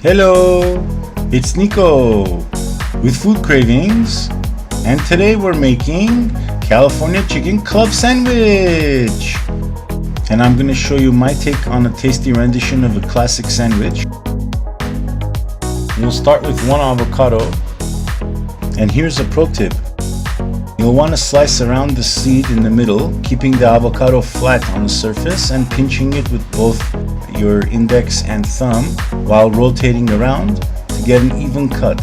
Hello, it's Nicko with Food Cravings, and today we're making California Chicken Club Sandwich. And I'm going to show you my take on a tasty rendition of a classic sandwich. You'll start with one avocado, and here's a pro tip. You'll want to slice around the seed in the middle, keeping the avocado flat on the surface and pinching it with both your index and thumb while rotating around to get an even cut.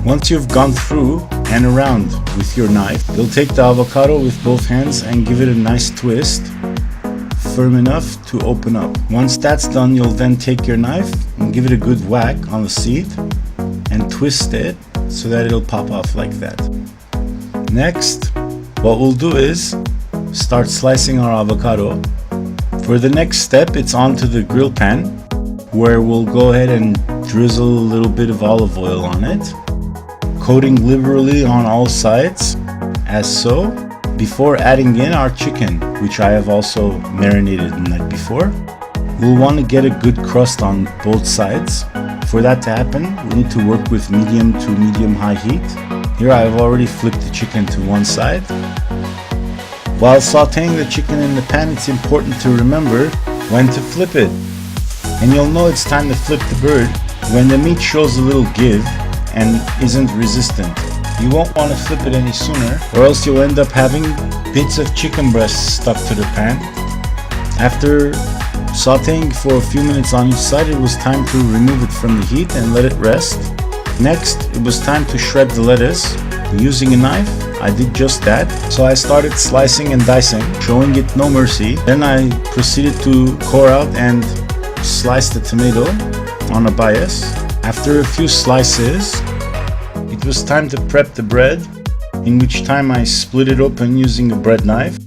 Once you've gone through and around with your knife, you'll take the avocado with both hands and give it a nice twist, firm enough to open up. Once that's done, you'll then take your knife and give it a good whack on the seed and twist it so that it'll pop off like that. Next, what we'll do is start slicing our avocado. For the next step, it's onto the grill pan, where we'll go ahead and drizzle a little bit of olive oil on it, coating liberally on all sides, as so, before adding in our chicken, which I have also marinated the night before. We'll want to get a good crust on both sides. For that to happen, we need to work with medium to medium-high heat. Here I have already flipped the chicken to one side. While sauteing the chicken in the pan, it's important to remember when to flip it. And you'll know it's time to flip the bird when the meat shows a little give and isn't resistant. You won't want to flip it any sooner, or else you'll end up having bits of chicken breast stuck to the pan. After sauteing for a few minutes on each side, it was time to remove it from the heat and let it rest. Next, it was time to shred the lettuce. Using a knife, I did just that. So I started slicing and dicing, showing it no mercy. Then I proceeded to core out and slice the tomato on a bias. After a few slices, it was time to prep the bread, in which time I split it open using a bread knife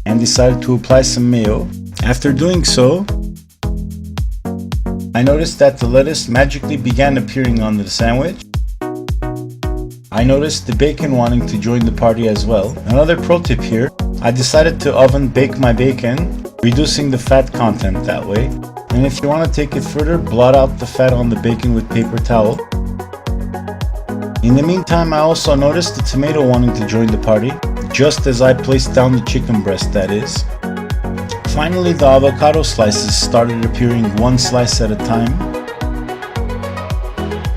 and decided to apply some mayo. After doing so, I noticed that the lettuce magically began appearing on the sandwich. I noticed the bacon wanting to join the party as well. Another pro tip here, I decided to oven bake my bacon, reducing the fat content that way. And if you want to take it further, blot out the fat on the bacon with paper towel. In the meantime, I also noticed the tomato wanting to join the party, just as I placed down the chicken breast, that is. Finally, the avocado slices started appearing one slice at a time.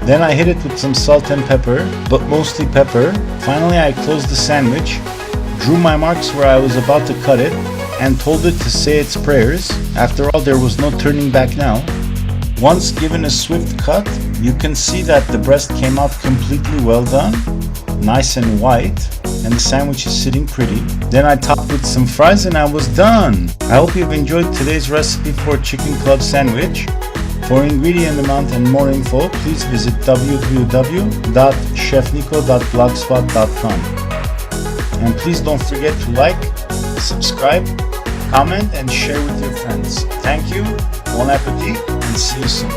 Then I hit it with some salt and pepper, but mostly pepper. Finally, I closed the sandwich, drew my marks where I was about to cut it, and told it to say its prayers. After all, there was no turning back now. Once given a swift cut, you can see that the breast came out completely well done, nice and white, and the sandwich is sitting pretty. Then I topped with some fries and I was done. I hope you've enjoyed today's recipe for Chicken Club Sandwich. For ingredient amount and more info, please visit www.chefnickostyle.blogspot.com. And please don't forget to like, subscribe, comment, and share with your friends. Thank you, bon appetit, and see you soon.